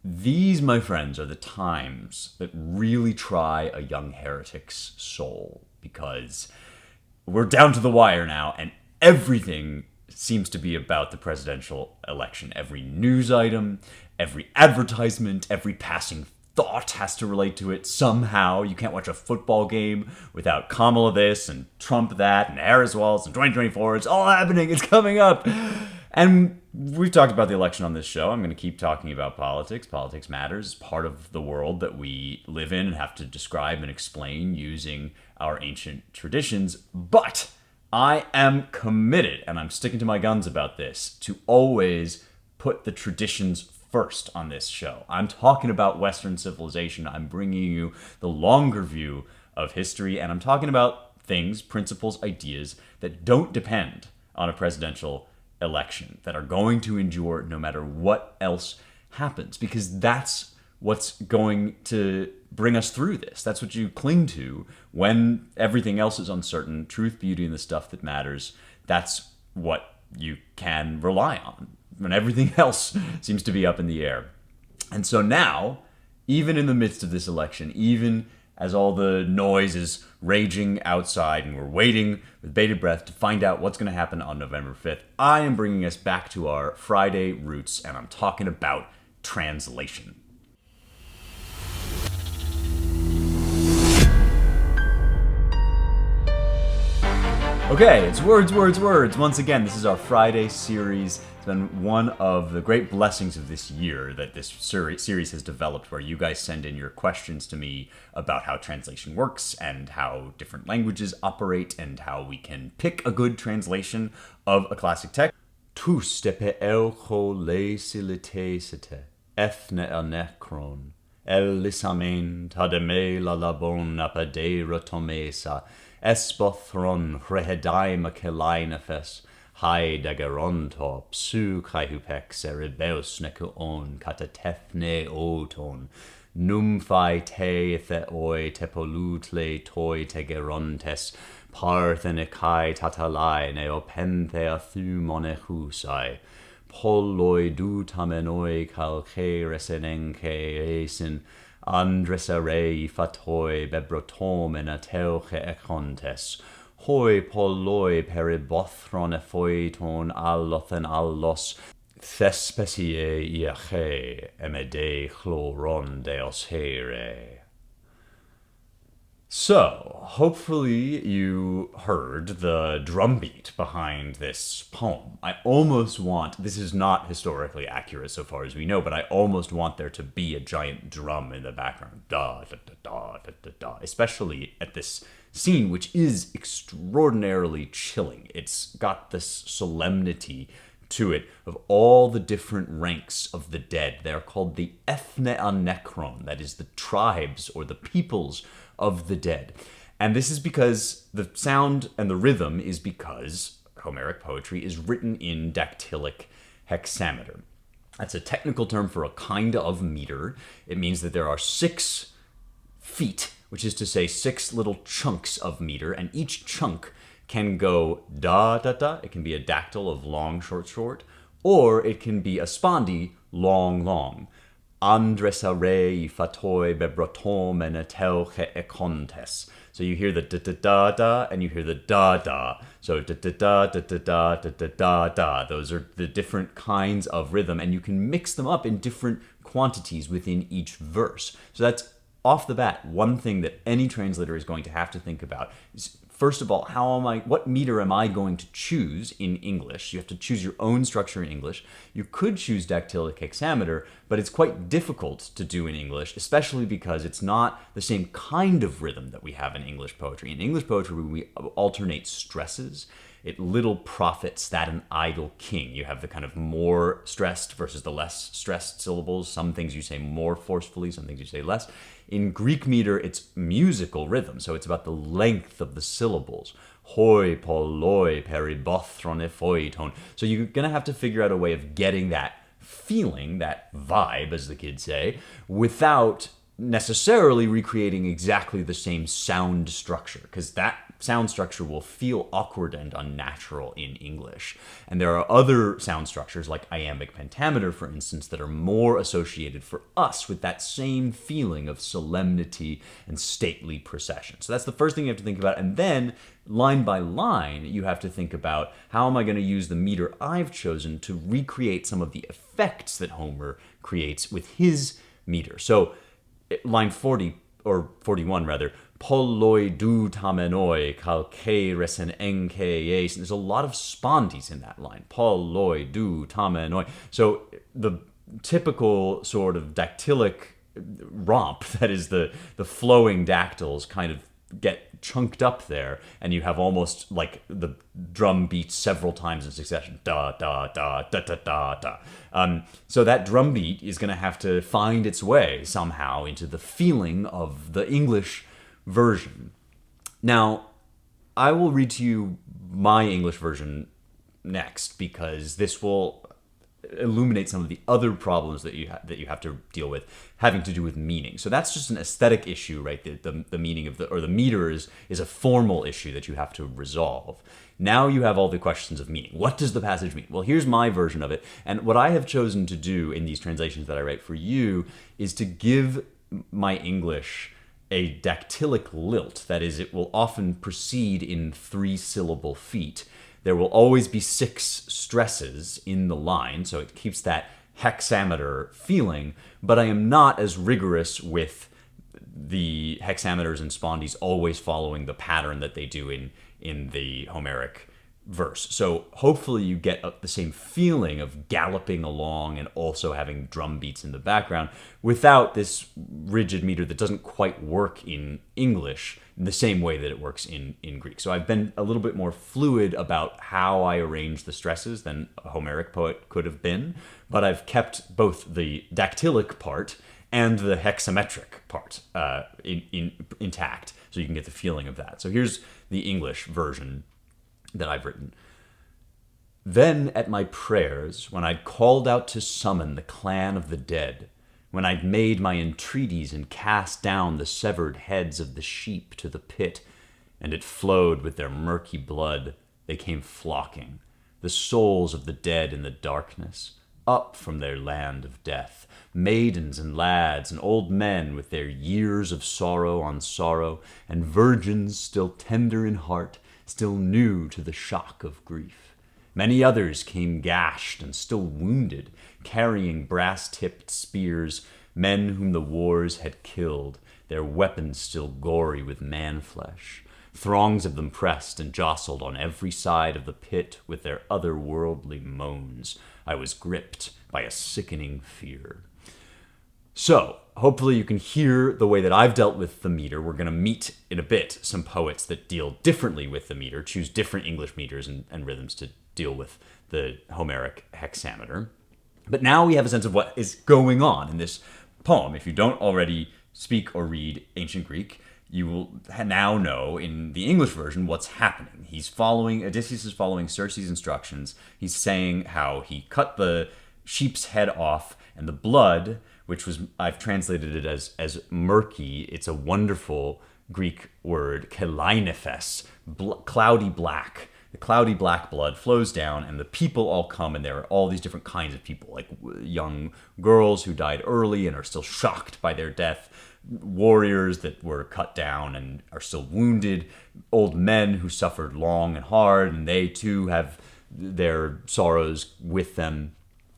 These, my friends, are the times that really try a young heretic's soul, because we're down to the wire now, and everything seems to be about the presidential election. Every news item, every advertisement, every passing thought has to relate to it somehow. You can't watch a football game without Kamala this and Trump that and Harris Walz and 2024. It's all happening. It's coming up. And we've talked about the election on this show. I'm going to keep talking about politics. Politics matters. It's part of the world that we live in and have to describe and explain using our ancient traditions. But I am committed, and I'm sticking to my guns about this, to always put the traditions first on this show. I'm talking about Western civilization. I'm bringing you the longer view of history, and I'm talking about things, principles, ideas that don't depend on a presidential election, that are going to endure no matter what else happens, because that's what's going to bring us through this. That's what you cling to when everything else is uncertain. Truth, beauty, and the stuff that matters. That's what you can rely on when everything else seems to be up in the air. And so now, even in the midst of this election, even as all the noise is raging outside and we're waiting with bated breath to find out what's going to happen on November 5th, I am bringing us back to our Friday roots, and I'm talking about translation. Okay, it's words, words, words. Once again, this is our Friday series. It's been one of the great blessings of this year that this series has developed, where you guys send in your questions to me about how translation works and how different languages operate and how we can pick a good translation of a classic text. Tous tepe elcho lesilitesete, ethne anekron, el lisamen tademe la labon apadera tomesa, esbothron rehedaima kelainafes, hai dagaronto psu kaihupex erebeus necuon katatethne oton, numphai te theoi tepolutle toi tegerontes, parthenikai tatalai neopenthea thumonechusai, polloi dutamenoi calce resenenke esin, andresarei fatoi bebrotom en ateuche econtes, hoi polloi peribothron ephoiton allothen allos, thespecie iache emede chloron deos here. So, hopefully you heard the drumbeat behind this poem. I almost want, this is not historically accurate so far as we know, but I almost want there to be a giant drum in the background. Da, da, da, da, da, da, da. Especially at this scene, which is extraordinarily chilling. It's got this solemnity to it of all the different ranks of the dead. They're called the ethne anekron, that is the tribes or the peoples of the dead. And this is because the sound and the rhythm is because Homeric poetry is written in dactylic hexameter. That's a technical term for a kind of meter. It means that there are 6 feet, which is to say 6 little chunks of meter, and each chunk can go da da da. It can be a dactyl of long, short, short, or it can be a spondy, long, long. Andresarei fatoi bebrotom en ateuche econtes. So you hear the da da da da and you hear the da da. So da da da da da da da da da da. Those are the different kinds of rhythm, and you can mix them up in different quantities within each verse. So that's off the bat one thing that any translator is going to have to think about is, first of all, what meter am I going to choose in English? You have to choose your own structure in English. You could choose dactylic hexameter, but it's quite difficult to do in English, especially because it's not the same kind of rhythm that we have in English poetry. In English poetry, we alternate stresses. It little profits that an idle king. You have the kind of more stressed versus the less stressed syllables. Some things you say more forcefully, some things you say less. In Greek meter, it's musical rhythm, so it's about the length of the syllables. Hoi, polloi, peribothron, ephoiton. So you're going to have to figure out a way of getting that feeling, that vibe, as the kids say, without necessarily recreating exactly the same sound structure, because that sound structure will feel awkward and unnatural in English. And there are other sound structures, like iambic pentameter, for instance, that are more associated for us with that same feeling of solemnity and stately procession. So that's the first thing you have to think about. And then, line by line, you have to think about, how am I going to use the meter I've chosen to recreate some of the effects that Homer creates with his meter. So line 40, or 41 rather, polloi du tamenoi calque resen enkees. There's a lot of spondies in that line. Polloi du tamenoi. So the typical sort of dactylic romp, that is the flowing dactyls, kind of get chunked up there, and you have almost like the drum beats several times in succession. Da, da, da, da, da, da, da. So that drum beat is going to have to find its way somehow into the feeling of the English version. Now, I will read to you my English version next, because this will illuminate some of the other problems that you have to deal with, having to do with meaning. So that's just an aesthetic issue, right? The meaning of the meter is a formal issue that you have to resolve. Now you have all the questions of meaning. What does the passage mean? Well, here's my version of it. And what I have chosen to do in these translations that I write for you is to give my English a dactylic lilt. That is, it will often proceed in 3-syllable feet. There will always be 6 stresses in the line, so it keeps that hexameter feeling, but I am not as rigorous with the hexameters and spondies always following the pattern that they do in the Homeric verse. So hopefully you get the same feeling of galloping along and also having drum beats in the background without this rigid meter that doesn't quite work in English in the same way that it works in Greek. So I've been a little bit more fluid about how I arrange the stresses than a Homeric poet could have been, but I've kept both the dactylic part and the hexametric part intact, so you can get the feeling of that. So here's the English version that I've written. Then at my prayers, when I'd called out to summon the clan of the dead, when I'd made my entreaties and cast down the severed heads of the sheep to the pit, and it flowed with their murky blood, they came flocking, the souls of the dead in the darkness, up from their land of death, maidens and lads and old men with their years of sorrow on sorrow, and virgins still tender in heart, still new to the shock of grief. Many others came gashed and still wounded, carrying brass-tipped spears, men whom the wars had killed, their weapons still gory with man-flesh. Throngs of them pressed and jostled on every side of the pit with their otherworldly moans. I was gripped by a sickening fear. So, hopefully you can hear the way that I've dealt with the meter. We're going to meet in a bit some poets that deal differently with the meter, choose different English meters and rhythms to deal with the Homeric hexameter. But now we have a sense of what is going on in this poem. If you don't already speak or read ancient Greek, you will now know in the English version what's happening. Odysseus is following Circe's instructions. He's saying how he cut the sheep's head off, and the blood, which I've translated it as murky. It's a wonderful Greek word, kelainephes, cloudy black. The cloudy black blood flows down, and the people all come, and there are all these different kinds of people, like young girls who died early and are still shocked by their death, warriors that were cut down and are still wounded, old men who suffered long and hard, and they too have their sorrows with them.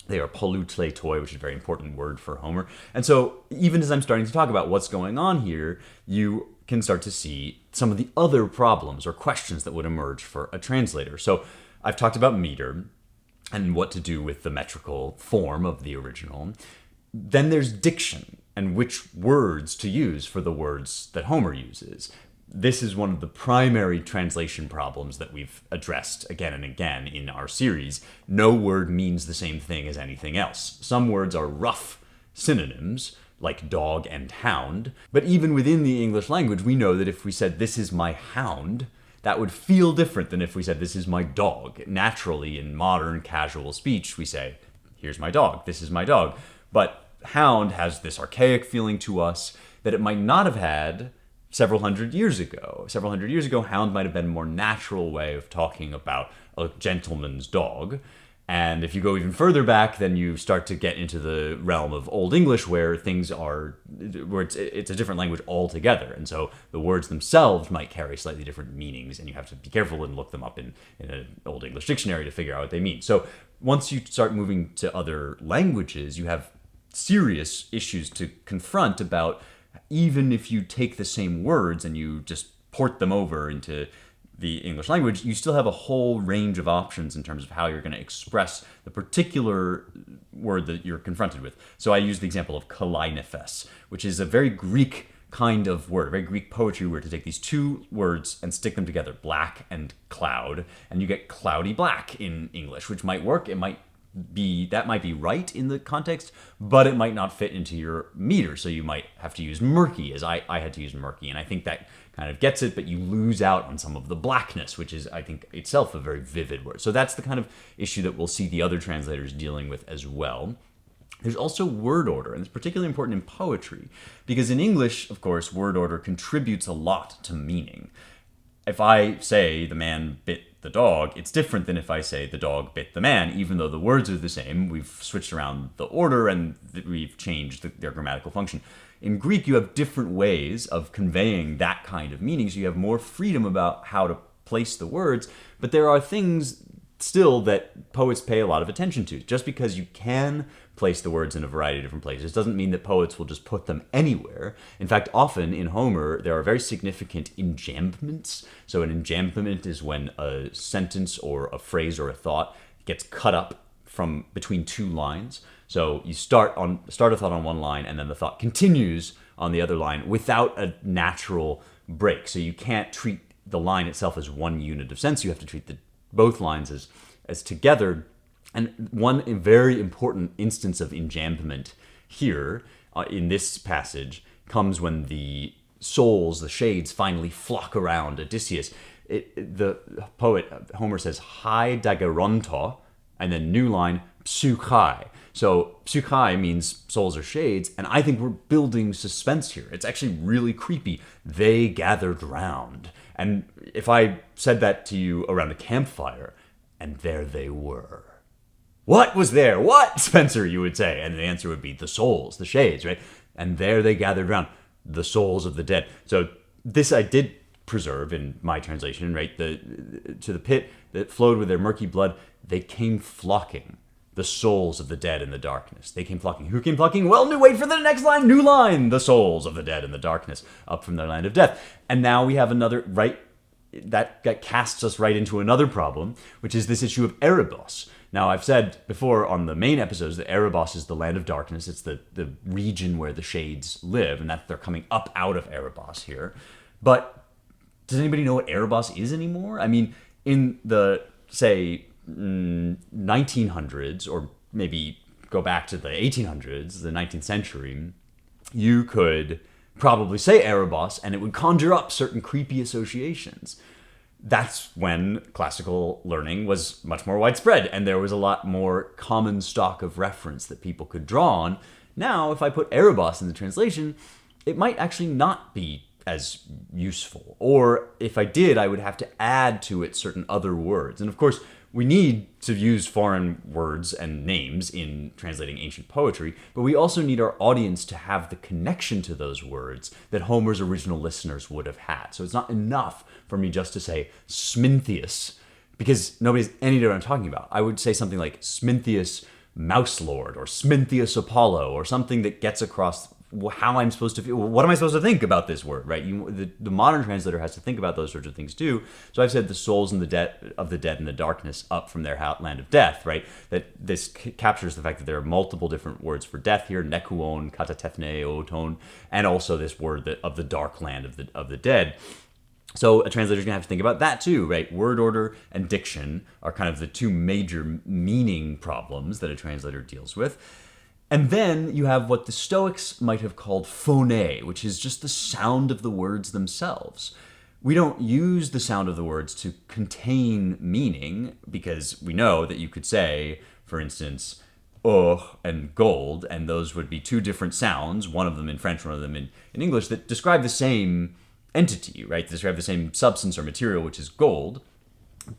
They are polutletoi, which is a very important word for Homer. And so even as I'm starting to talk about what's going on here, you can start to see some of the other problems or questions that would emerge for a translator. So I've talked about meter and what to do with the metrical form of the original. Then there's diction and which words to use for the words that Homer uses. This is one of the primary translation problems that we've addressed again and again in our series. No word means the same thing as anything else. Some words are rough synonyms, like dog and hound, but even within the English language, we know that if we said, "This is my hound," that would feel different than if we said, "This is my dog." Naturally, in modern casual speech, we say, "Here's my dog, this is my dog." But hound has this archaic feeling to us that it might not have had several hundred years ago. Several hundred years ago, hound might have been a more natural way of talking about a gentleman's dog. And if you go even further back, then you start to get into the realm of Old English, where it's a different language altogether. And so the words themselves might carry slightly different meanings, and you have to be careful and look them up in an Old English dictionary to figure out what they mean. So once you start moving to other languages, you have serious issues to confront about, even if you take the same words and you just port them over into the English language, you still have a whole range of options in terms of how you're going to express the particular word that you're confronted with. So I use the example of kalainephes, which is a very Greek kind of word, a very Greek poetry word, to take these two words and stick them together, black and cloud, and you get cloudy black in English, which might work. It might be right in the context, but it might not fit into your meter. So you might have to use murky, as I had to use murky, and I think that kind of gets it, but you lose out on some of the blackness, which is, I think, itself a very vivid word. So that's the kind of issue that we'll see the other translators dealing with as well. There's also word order, and it's particularly important in poetry, because in English, of course, word order contributes a lot to meaning. If I say the man bit the dog, it's different than if I say the dog bit the man, even though the words are the same. We've switched around the order and we've changed their grammatical function. In Greek, you have different ways of conveying that kind of meaning, so you have more freedom about how to place the words, but there are things still that poets pay a lot of attention to. Just because you can place the words in a variety of different places doesn't mean that poets will just put them anywhere. In fact, often in Homer, there are very significant enjambments. So an enjambment is when a sentence or a phrase or a thought gets cut up from between two lines. So you start a thought on one line, and then the thought continues on the other line without a natural break. So you can't treat the line itself as one unit of sense. You have to treat both lines as together. And one very important instance of enjambment here in this passage comes when the souls, the shades, finally flock around Odysseus. The poet Homer says "hai dagaronto," and then new line "psychai." So psychai means souls or shades, and I think we're building suspense here. It's actually really creepy. They gathered round. And if I said that to you around a campfire, and there they were. What was there? What, Spencer, you would say. And the answer would be the souls, the shades, right? And there they gathered round, the souls of the dead. So this I did preserve in my translation, right? To the pit that flowed with their murky blood, they came flocking. The souls of the dead in the darkness. They came flocking. Who came flocking? Well, wait for the next line. New line. The souls of the dead in the darkness, up from their land of death. And now we have another, right? That casts us right into another problem, which is this issue of Erebos. Now, I've said before on the main episodes that Erebos is the land of darkness. It's the region where the shades live, and that they're coming up out of Erebos here. But does anybody know what Erebos is anymore? I mean, in the, say, 1900s, or maybe go back to the 1800s, the 19th century, you could probably say Erebos and it would conjure up certain creepy associations. That's when classical learning was much more widespread and there was a lot more common stock of reference that people could draw on. Now, if I put Erebos in the translation, it might actually not be as useful. Or if I did, I would have to add to it certain other words. And of course, we need to use foreign words and names in translating ancient poetry, but we also need our audience to have the connection to those words that Homer's original listeners would have had. So it's not enough for me just to say Smintheus, because nobody has any idea what I'm talking about. I would say something like Smintheus Mouse Lord, or Smintheus Apollo, or something that gets across how I'm supposed to feel. What am I supposed to think about this word, right? The modern translator has to think about those sorts of things too. So I've said the souls of the dead in the darkness up from their land of death, right? That this captures the fact that there are multiple different words for death here, nekuon, katatethne, oton, and also this word of the dark land of the dead. So a translator's gonna have to think about that too, right? Word order and diction are kind of the two major meaning problems that a translator deals with. And then you have what the Stoics might have called phone, which is just the sound of the words themselves. We don't use the sound of the words to contain meaning, because we know that you could say, for instance, and gold, and those would be two different sounds, one of them in French, one of them in English, that describe the same entity, right? Describe the same substance or material, which is gold.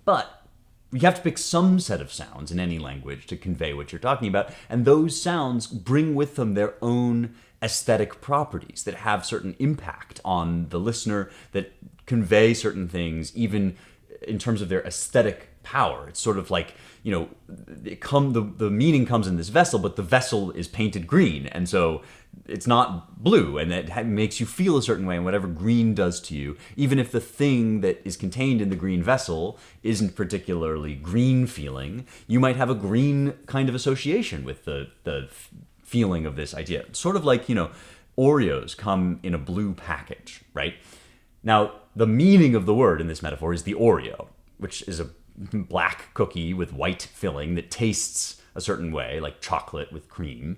But you have to pick some set of sounds in any language to convey what you're talking about, and those sounds bring with them their own aesthetic properties that have certain impact on the listener, that convey certain things, even in terms of their aesthetic power. It's sort of like, the meaning comes in this vessel, but the vessel is painted green, and so it's not blue, and it makes you feel a certain way, and whatever green does to you, even if the thing that is contained in the green vessel isn't particularly green feeling, you might have a green kind of association with the feeling of this idea. It's sort of like, Oreos come in a blue package, right? Now, the meaning of the word in this metaphor is the Oreo, which is a black cookie with white filling that tastes a certain way, like chocolate with cream.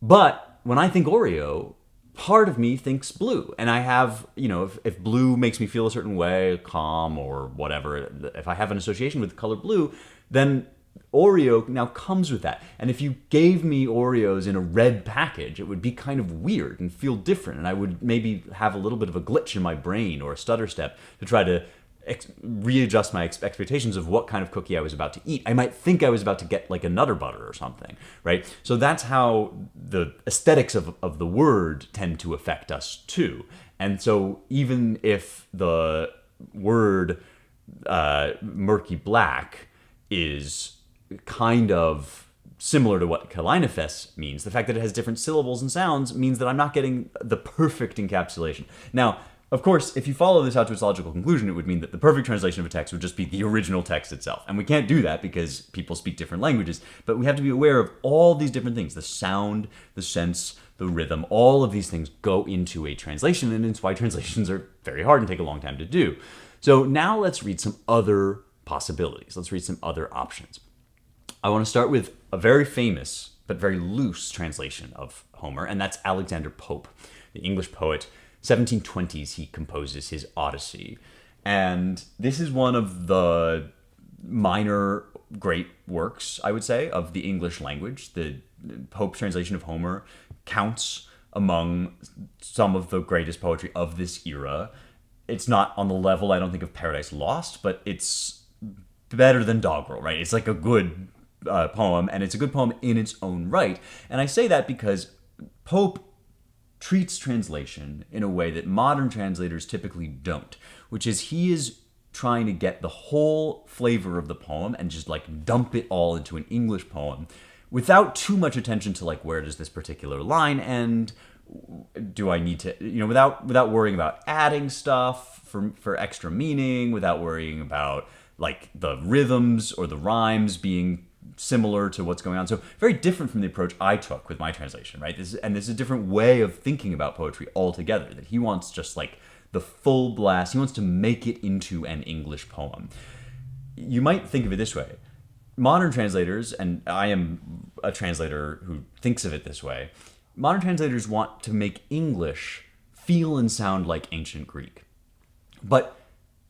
But when I think Oreo, part of me thinks blue. And I have, if blue makes me feel a certain way, calm or whatever, if I have an association with the color blue, then Oreo now comes with that. And if you gave me Oreos in a red package, it would be kind of weird and feel different. And I would maybe have a little bit of a glitch in my brain or a stutter step to try to readjust my expectations of what kind of cookie I was about to eat. I might think I was about to get like a Nutter Butter or something, right? So that's how the aesthetics of the word tend to affect us too. And so even if the word murky black is kind of similar to what Kaleinefes means, the fact that it has different syllables and sounds means that I'm not getting the perfect encapsulation. Now, of course, if you follow this out to its logical conclusion, it would mean that the perfect translation of a text would just be the original text itself. And we can't do that because people speak different languages, but we have to be aware of all these different things: the sound, the sense, the rhythm. All of these things go into a translation, and it's why translations are very hard and take a long time to do. So now let's read some other possibilities. Let's read some other options. I want to start with a very famous but very loose translation of Homer, and that's Alexander Pope, the English poet. 1720s, he composes his Odyssey. And this is one of the minor great works, I would say, of the English language. The Pope's translation of Homer counts among some of the greatest poetry of this era. It's not on the level, I don't think, of Paradise Lost, but it's better than Doggerel, right? It's like a good poem, and it's a good poem in its own right. And I say that because Pope treats translation in a way that modern translators typically don't, which is he is trying to get the whole flavor of the poem and just like dump it all into an English poem without too much attention to like, where does this particular line end? Do I need to, without worrying about adding stuff for extra meaning, without worrying about like the rhythms or the rhymes being similar to what's going on. So very different from the approach I took with my translation, right? This is a different way of thinking about poetry altogether, that he wants just like the full blast. He wants to make it into an English poem. You might think of it this way. Modern translators, and I am a translator who thinks of it this way, modern translators want to make English feel and sound like ancient Greek. But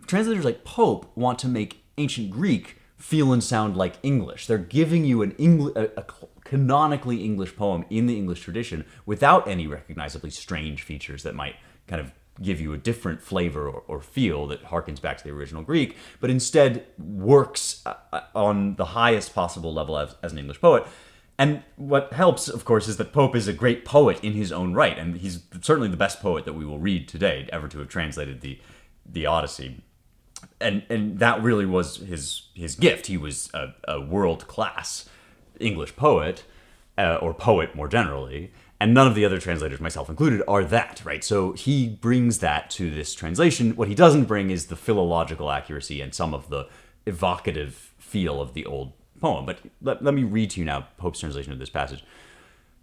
translators like Pope want to make ancient Greek feel and sound like English. They're giving you a canonically English poem in the English tradition without any recognizably strange features that might kind of give you a different flavor or feel that harkens back to the original Greek, but instead works on the highest possible level as an English poet. And what helps, of course, is that Pope is a great poet in his own right, and he's certainly the best poet that we will read today ever to have translated the Odyssey. And that really was his gift. He was a world-class English poet, or poet more generally, and none of the other translators, myself included, are that, right? So he brings that to this translation. What he doesn't bring is the philological accuracy and some of the evocative feel of the old poem. But let me read to you now Pope's translation of this passage.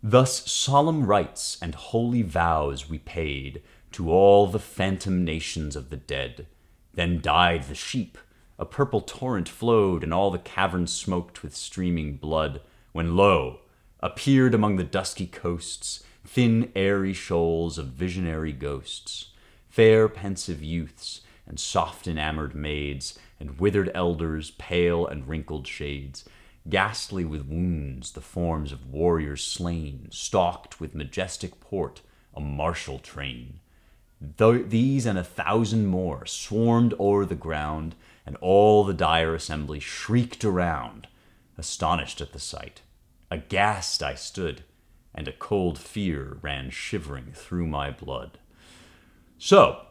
Thus solemn rites and holy vows we paid to all the phantom nations of the dead. Then died the sheep, a purple torrent flowed, and all the caverns smoked with streaming blood, when lo, appeared among the dusky coasts thin airy shoals of visionary ghosts, fair pensive youths, and soft enamored maids, and withered elders, pale and wrinkled shades, ghastly with wounds, the forms of warriors slain, stalked with majestic port a martial train. Though these and 1,000 more swarmed o'er the ground, and all the dire assembly shrieked around, astonished at the sight. Aghast I stood, and a cold fear ran shivering through my blood. So,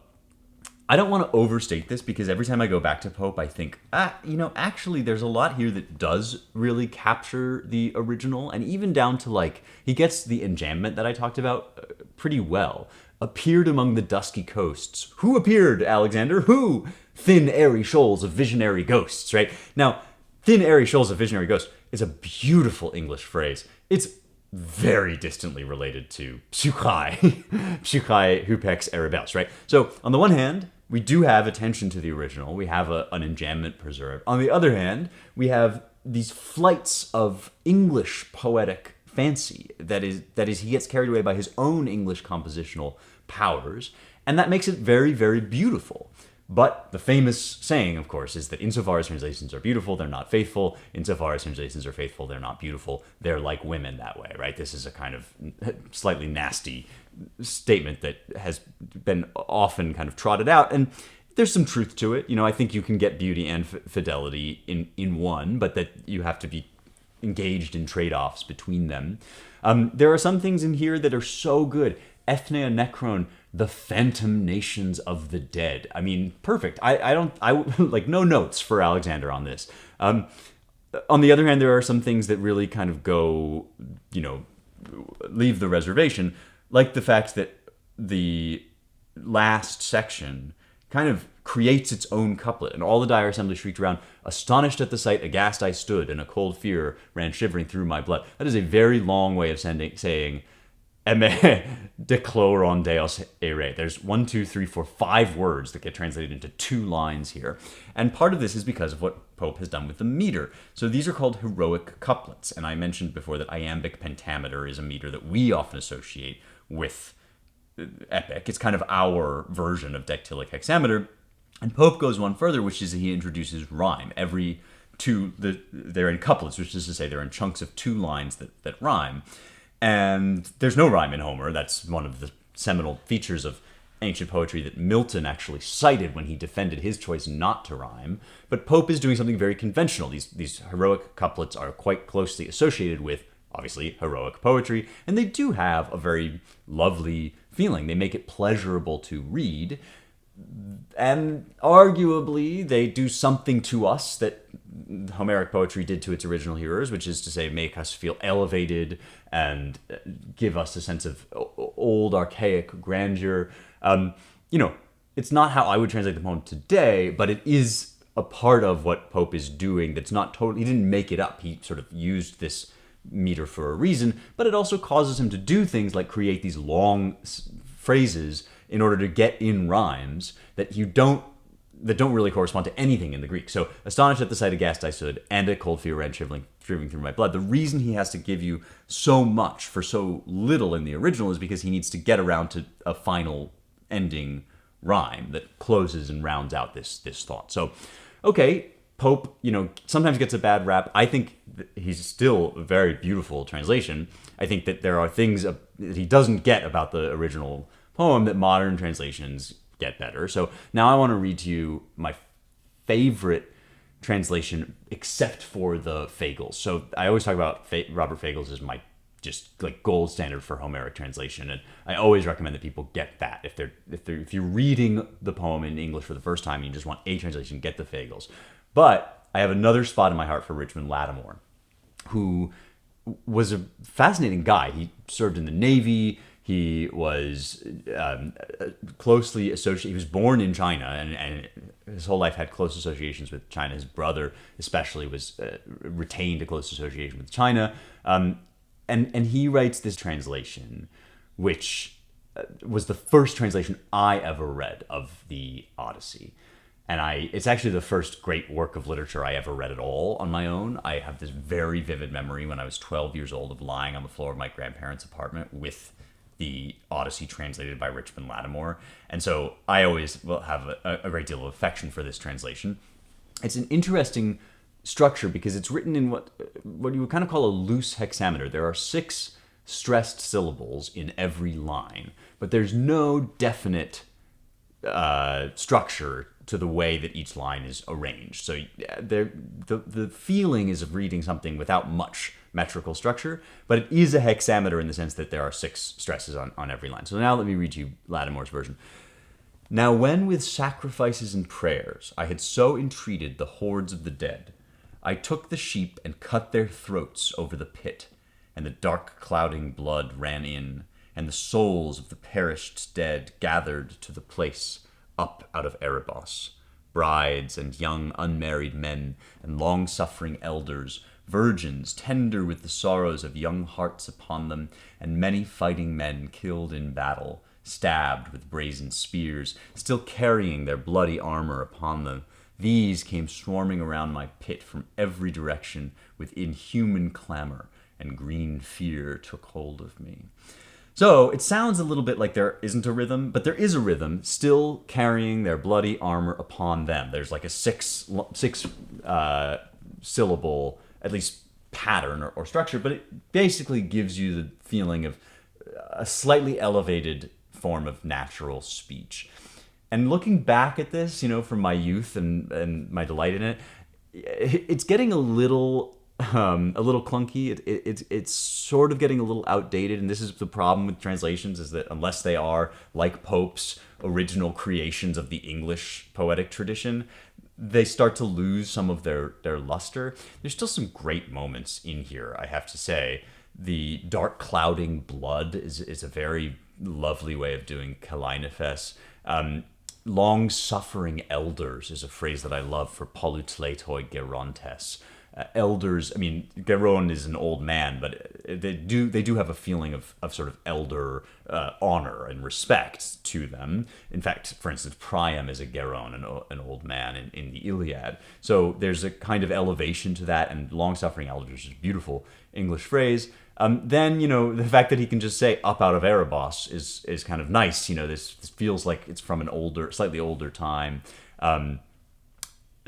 I don't want to overstate this because every time I go back to Pope, I think, actually, there's a lot here that does really capture the original, and even down to like, he gets the enjambment that I talked about pretty well. Appeared among the dusky coasts. Who appeared, Alexander? Who? Thin, airy shoals of visionary ghosts, right? Now, thin, airy shoals of visionary ghosts is a beautiful English phrase. It's very distantly related to Psyche, Psyche, Hupex, Erebels, right? So, on the one hand, we do have attention to the original. We have an enjambment preserved. On the other hand, we have these flights of English poetic fancy that is he gets carried away by his own English compositional powers, and that makes it very, very beautiful. But the famous saying, of course, is that insofar as translations are beautiful, they're not faithful. Insofar as translations are faithful, they're not beautiful. They're like women that way, right? This is a kind of slightly nasty statement that has been often kind of trotted out, and there's some truth to it. I think you can get beauty and fidelity in one, but that you have to be engaged in trade-offs between them. There are some things in here that are so good. Ethnia Necron, the phantom nations of the dead. I mean, perfect. I like no notes for Alexander on this. On the other hand, there are some things that really kind of go, leave the reservation, like the fact that the last section kind of creates its own couplet, and all the dire assembly shrieked around, astonished at the sight, aghast I stood, and a cold fear ran shivering through my blood. That is a very long way of saying, Eme decloron deos ere. There's 5 words that get translated into 2 lines here. And part of this is because of what Pope has done with the meter. So these are called heroic couplets. And I mentioned before that iambic pentameter is a meter that we often associate with epic. It's kind of our version of dactylic hexameter. And Pope goes one further, which is that he introduces rhyme. They're in couplets, which is to say they're in chunks of 2 lines that rhyme. And there's no rhyme in Homer. That's one of the seminal features of ancient poetry that Milton actually cited when he defended his choice not to rhyme. But Pope is doing something very conventional. These heroic couplets are quite closely associated with, obviously, heroic poetry, and they do have a very lovely feeling. They make it pleasurable to read, and arguably they do something to us that Homeric poetry did to its original hearers, which is to say make us feel elevated and give us a sense of old archaic grandeur. It's not how I would translate the poem today, but it is a part of what Pope is doing that's not totally, he didn't make it up. He sort of used this meter for a reason, but it also causes him to do things like create these long phrases in order to get in rhymes that don't really correspond to anything in the Greek. So, astonished at the sight, aghast I stood, and a cold fear ran shivering through my blood. The reason he has to give you so much for so little in the original is because he needs to get around to a final ending rhyme that closes and rounds out this thought. So, okay, Pope, sometimes gets a bad rap. I think he's still a very beautiful translation. I think that there are things that he doesn't get about the original poem that modern translations get better. So now I want to read to you my favorite translation, except for the Fagles. So I always talk about Robert Fagles as my just like gold standard for Homeric translation, and I always recommend that people get that if you're reading the poem in English for the first time and you just want a translation, get the Fagles. But I have another spot in my heart for Richmond Lattimore, who was a fascinating guy. He served in the Navy. He was closely associated. He was born in China, and his whole life had close associations with China. His brother, especially, was retained a close association with China. And he writes this translation, which was the first translation I ever read of the Odyssey. And it's actually the first great work of literature I ever read at all on my own. I have this very vivid memory when I was 12 years old of lying on the floor of my grandparents' apartment with the Odyssey translated by Richmond Lattimore. And so I always will have a great deal of affection for this translation. It's an interesting structure because it's written in what you would kind of call a loose hexameter. There are 6 stressed syllables in every line, but there's no definite structure to the way that each line is arranged. So the feeling is of reading something without much metrical structure, but it is a hexameter in the sense that there are 6 stresses on every line. So now let me read you Lattimore's version. Now when with sacrifices and prayers I had so entreated the hordes of the dead, I took the sheep and cut their throats over the pit, and the dark clouding blood ran in, and the souls of the perished dead gathered to the place up out of Erebos, brides and young unmarried men, and long-suffering elders, virgins tender with the sorrows of young hearts upon them, and many fighting men killed in battle, stabbed with brazen spears, still carrying their bloody armor upon them. These came swarming around my pit from every direction with inhuman clamor, and green fear took hold of me. So it sounds a little bit like there isn't a rhythm, but there is a rhythm, still carrying their bloody armor upon them. There's like a six syllable, at least pattern or structure, but it basically gives you the feeling of a slightly elevated form of natural speech. And looking back at this, from my youth and my delight in it, it's getting a little clunky. It's sort of getting a little outdated, and this is the problem with translations: is that unless they are like Pope's original creations of the English poetic tradition, they start to lose some of their luster. There's still some great moments in here, I have to say. The dark clouding blood is a very lovely way of doing Kaleinefes. Long-suffering elders is a phrase that I love for polutletoi gerontes. Elders, I mean, Geron is an old man, but they do have a feeling of sort of elder honor and respect to them. In fact, for instance, Priam is a Geron, an old man in the Iliad. So there's a kind of elevation to that, and long-suffering elders is a beautiful English phrase. Then, the fact that he can just say up out of Erebos is kind of nice. This feels like it's from an slightly older time.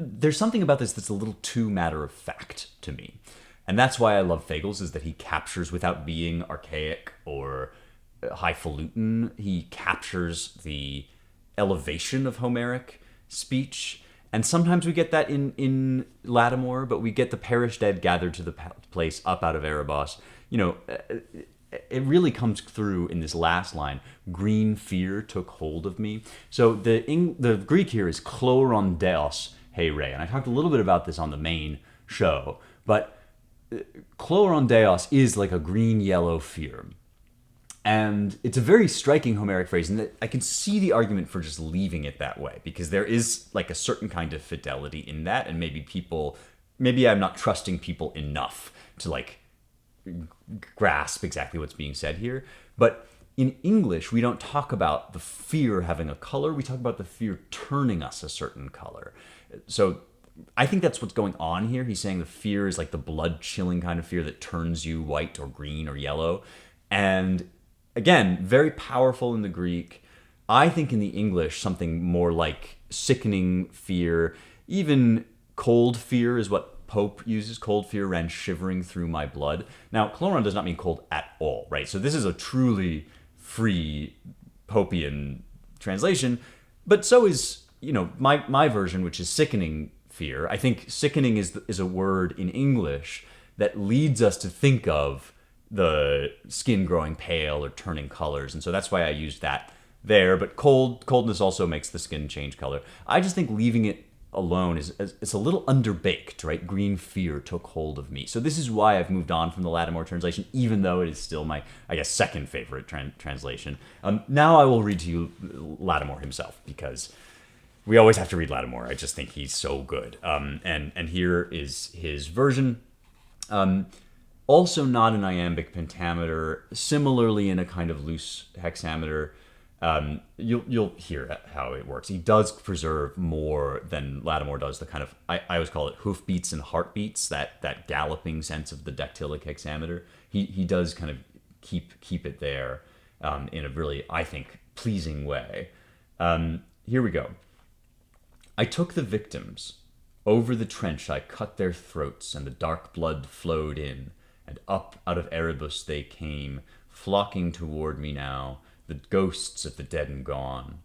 There's something about this that's a little too matter of fact to me. And that's why I love Fagles, is that he captures, without being archaic or highfalutin, he captures the elevation of Homeric speech. And sometimes we get that in Lattimore, but we get the perished dead gathered to the place up out of Erebos. It really comes through in this last line. Green fear took hold of me. So the Greek here is kloron deos heire. And I talked a little bit about this on the main show, but kloron deos is like a green-yellow fear. And it's a very striking Homeric phrase, and I can see the argument for just leaving it that way, because there is like a certain kind of fidelity in that, and maybe I'm not trusting people enough to like grasp exactly what's being said here. But in English, we don't talk about the fear having a color. We talk about the fear turning us a certain color. So I think that's what's going on here. He's saying the fear is like the blood-chilling kind of fear that turns you white or green or yellow. And again, very powerful in the Greek. I think in the English, something more like sickening fear, even cold fear is what Pope uses. Cold fear ran shivering through my blood. Now, kloron does not mean cold at all, right? So this is a truly free Popian translation, but so is, my version, which is sickening fear. I think sickening is a word in English that leads us to think of the skin growing pale or turning colors, and so that's why I used that there. But coldness also makes the skin change color. I just think leaving it alone is it's a little underbaked, right? Green fear took hold of me. So this is why I've moved on from the Lattimore translation, even though it is still my, I guess, second favorite translation. Now I will read to you Lattimore himself, because we always have to read Lattimore. I just think he's so good. And here is his version. Also not an iambic pentameter, similarly in a kind of loose hexameter. You'll hear how it works. He does preserve more than Lattimore does the kind of, I always call it hoofbeats and heartbeats, that galloping sense of the dactylic hexameter. He does kind of keep it there in a really, I think, pleasing way. Here we go. I took the victims, Over the trench I cut their throats, and the dark blood flowed in, and up out of Erebus they came, flocking toward me now, the ghosts of the dead and gone.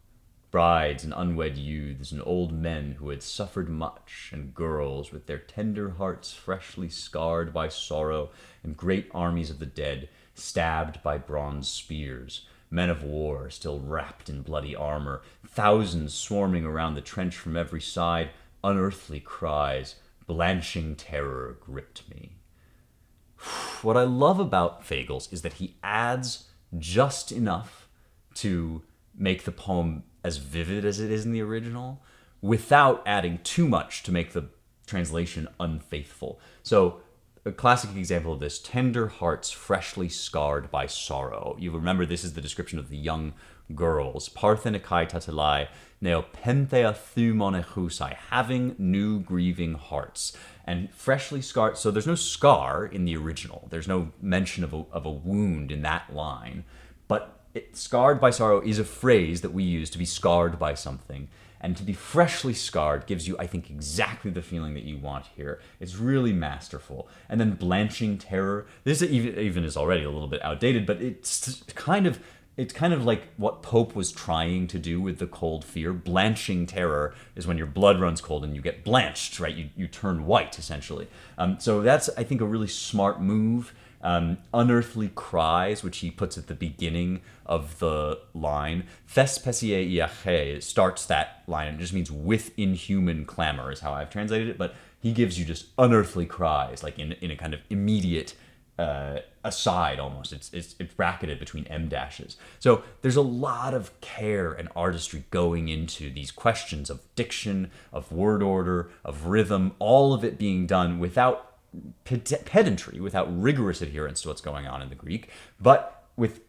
Brides and unwed youths and old men who had suffered much, and girls with their tender hearts freshly scarred by sorrow, and great armies of the dead, stabbed by bronze spears, men of war still wrapped in bloody armor, thousands swarming around the trench from every side. Unearthly cries, blanching terror gripped me. What I love about Fagles is that he adds just enough to make the poem as vivid as it is in the original, without adding too much to make the translation unfaithful. So, a classic example of this: tender hearts freshly scarred by sorrow. You remember this is the description of the young girls. Parthenikai tatalai neopenthea thumonechusai, having new grieving hearts. And freshly scarred, so there's no scar in the original. There's no mention of a wound in that line. But scarred by sorrow is a phrase that we use to be scarred by something. And to be freshly scarred gives you, I think, exactly the feeling that you want here. It's really masterful. And then blanching terror. This even is already a little bit outdated, but it's kind of like what Pope was trying to do with the cold fear. Blanching terror is when your blood runs cold and you get blanched, right? You turn white, essentially. So that's, I think, a really smart move. Unearthly cries, which he puts at the beginning of the line. Thespesie iache starts that line. It just means with inhuman clamor is how I've translated it. But he gives you just unearthly cries, like in a kind of immediate aside almost. It's bracketed between M dashes. So there's a lot of care and artistry going into these questions of diction, of word order, of rhythm, all of it being done without pedantry, without rigorous adherence to what's going on in the Greek, but with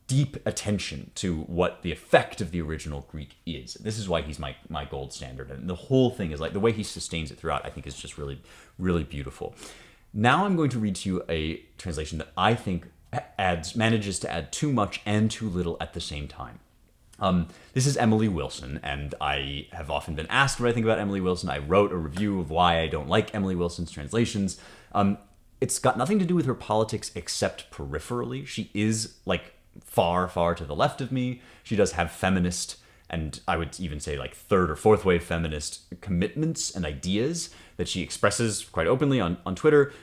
deep attention to what the effect of the original Greek is. This is why he's my gold standard. And the whole thing is, like, the way he sustains it throughout, I think is just really, really beautiful. Now I'm going to read to you a translation that I think manages to add too much and too little at the same time. This is Emily Wilson, and I have often been asked what I think about Emily Wilson. I wrote a review of why I don't like Emily Wilson's translations. It's got nothing to do with her politics except peripherally. She is, like, far, far to the left of me. She does have feminist, and I would even say like third or fourth wave feminist commitments and ideas that she expresses quite openly on Twitter.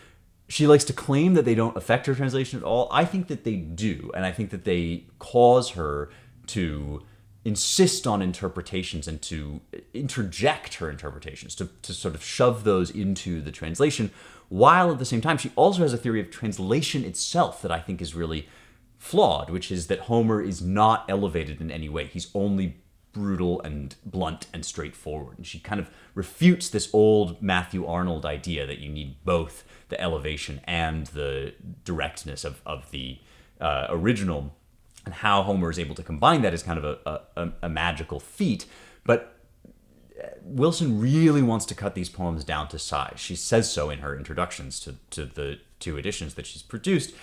She likes to claim that they don't affect her translation at all. I think that they do, and I think that they cause her to insist on interpretations and to interject her interpretations, to sort of shove those into the translation, while at the same time she also has a theory of translation itself that I think is really flawed, which is that Homer is not elevated in any way. He's only brutal and blunt and straightforward. And she kind of refutes this old Matthew Arnold idea that you need both the elevation and the directness of the original, and how Homer is able to combine that is kind of a magical feat. But Wilson really wants to cut these poems down to size. She says so in her introductions to the two editions that she's produced.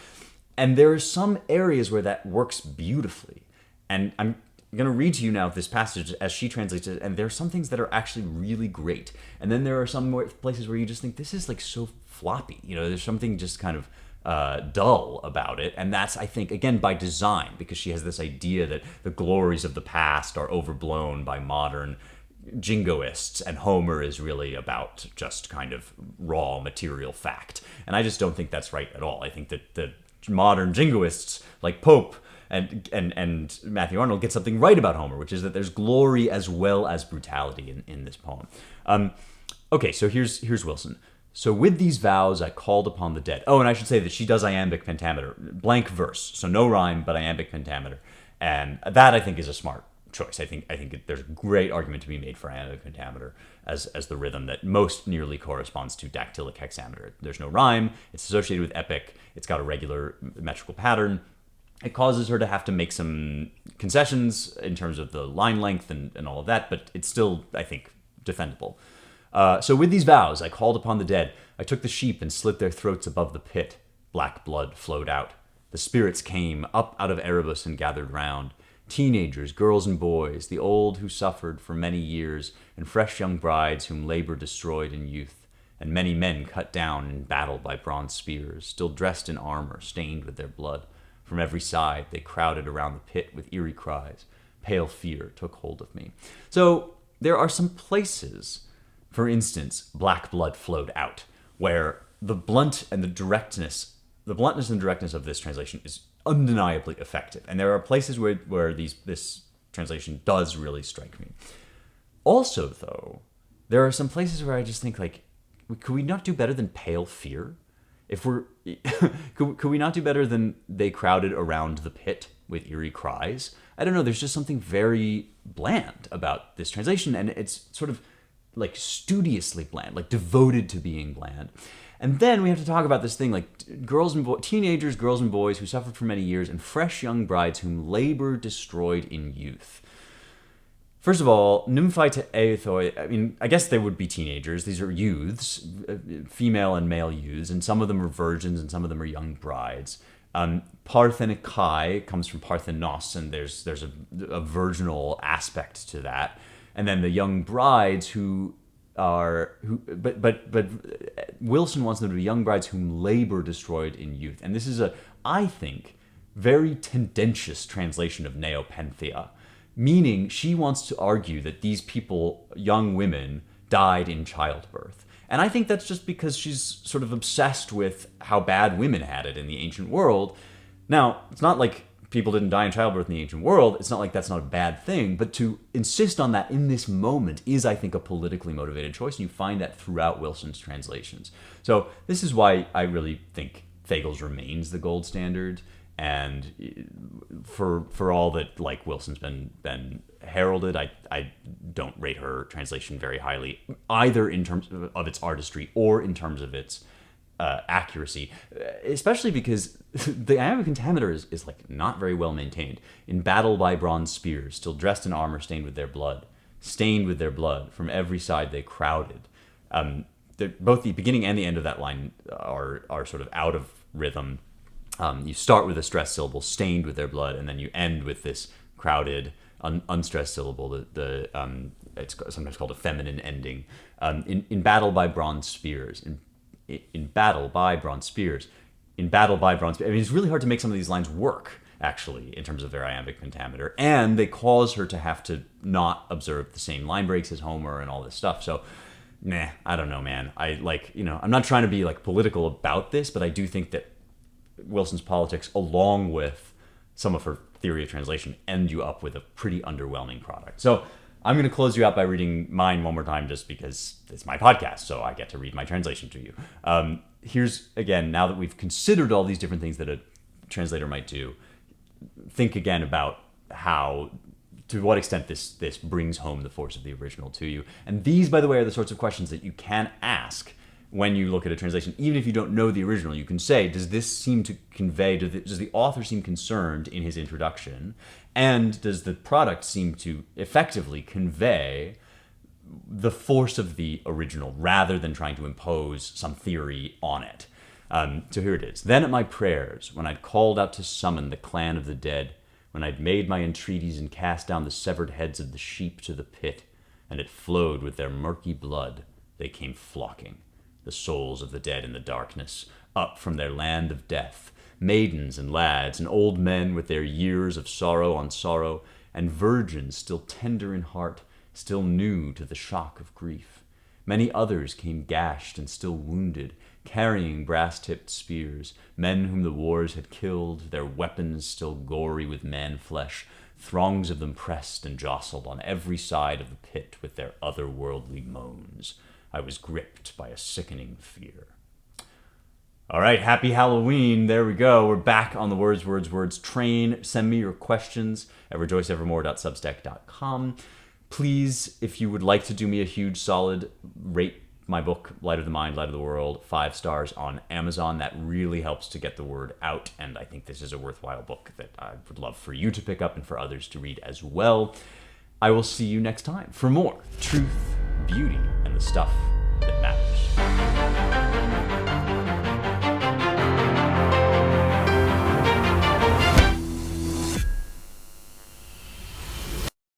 And there are some areas where that works beautifully. And I'm going to read to you now this passage as she translates it, and there are some things that are actually really great. And then there are some places where you just think, this is like so floppy. You know, there's something just kind of dull about it. And that's, I think, again, by design, because she has this idea that the glories of the past are overblown by modern jingoists, and Homer is really about just kind of raw material fact. And I just don't think that's right at all. I think that the modern jingoists like Pope and Matthew Arnold get something right about Homer, which is that there's glory as well as brutality in this poem. Okay, so here's Wilson. So with these vows I called upon the dead. Oh, and I should say that she does iambic pentameter, blank verse, so no rhyme, but iambic pentameter. And that, I think, is a smart choice. I think there's a great argument to be made for iambic pentameter as the rhythm that most nearly corresponds to dactylic hexameter. There's no rhyme, it's associated with epic, it's got a regular metrical pattern. It causes her to have to make some concessions in terms of the line length and all of that, but it's still, I think, defendable. So with these vows, I called upon the dead. I took the sheep and slit their throats above the pit. Black blood flowed out. The spirits came up out of Erebus and gathered round. Teenagers, girls and boys, the old who suffered for many years, and fresh young brides whom labor destroyed in youth, and many men cut down in battle by bronze spears, still dressed in armor stained with their blood. From every side they crowded around the pit with eerie cries. Pale fear took hold of me. So there are some places, for instance, black blood flowed out, where the bluntness and directness of this translation is undeniably effective. And there are places where this translation does really strike me. Also, though, there are some places where I just think, like, could we not do better than pale fear? If we're could we not do better than they crowded around the pit with eerie cries? I don't know, there's just something very bland about this translation, and it's sort of like studiously bland, like devoted to being bland. And then we have to talk about this thing, like teenagers, girls and boys who suffered for many years, and fresh young brides whom labor destroyed in youth. First of all, nymphai to eithoi, I mean, I guess they would be teenagers. These are youths, female and male youths, and some of them are virgins and some of them are young brides. Parthenikai comes from Parthenos, and there's a virginal aspect to that. And then the young brides but Wilson wants them to be young brides whom labor destroyed in youth. And this is I think, very tendentious translation of Neopenthea, meaning she wants to argue that these people, young women, died in childbirth. And I think that's just because she's sort of obsessed with how bad women had it in the ancient world. Now, it's not like people didn't die in childbirth in the ancient world. It's not like that's not a bad thing. But to insist on that in this moment is, I think, a politically motivated choice. And you find that throughout Wilson's translations. So this is why I really think Fagel's remains the gold standard. And for all that, like, Wilson's been heralded, I don't rate her translation very highly, either in terms of its artistry or in terms of its accuracy, especially because the iambic pentameter is like not very well maintained. In battle by bronze spears, still dressed in armor stained with their blood, from every side they crowded. Both the beginning and the end of that line are sort of out of rhythm. You start with a stressed syllable, stained with their blood, and then you end with this crowded, unstressed syllable. It's sometimes called a feminine ending. In battle by bronze spears. In battle by bronze spears. In battle by bronze spears. I mean, it's really hard to make some of these lines work, actually, in terms of their iambic pentameter. And they cause her to have to not observe the same line breaks as Homer and all this stuff. So, I don't know, man. I'm not trying to be like political about this, but I do think that Wilson's politics, along with some of her theory of translation, end you up with a pretty underwhelming product. So I'm going to close you out by reading mine one more time, just because it's my podcast, so I get to read my translation to you. Here's, again, now that we've considered all these different things that a translator might do, think again about to what extent this brings home the force of the original to you. And these, by the way, are the sorts of questions that you can ask when you look at a translation. Even if you don't know the original, you can say, does this seem to convey, does the author seem concerned in his introduction? And does the product seem to effectively convey the force of the original rather than trying to impose some theory on it? So here it is. Then at my prayers, when I'd called out to summon the clan of the dead, when I'd made my entreaties and cast down the severed heads of the sheep to the pit, and it flowed with their murky blood, they came flocking, the souls of the dead in the darkness, up from their land of death, maidens and lads and old men with their years of sorrow on sorrow, and virgins still tender in heart, still new to the shock of grief. Many others came gashed and still wounded, carrying brass-tipped spears, men whom the wars had killed, their weapons still gory with man-flesh. Throngs of them pressed and jostled on every side of the pit with their otherworldly moans. I was gripped by a sickening fear. All right, happy Halloween. There we go. We're back on the Words train. Send me your questions at rejoiceevermore.substack.com. Please, if you would like to do me a huge solid, rate my book, Light of the Mind, Light of the World, 5 stars on Amazon. That really helps to get the word out, and I think this is a worthwhile book that I would love for you to pick up and for others to read as well. I will see you next time for more truth, beauty, and the stuff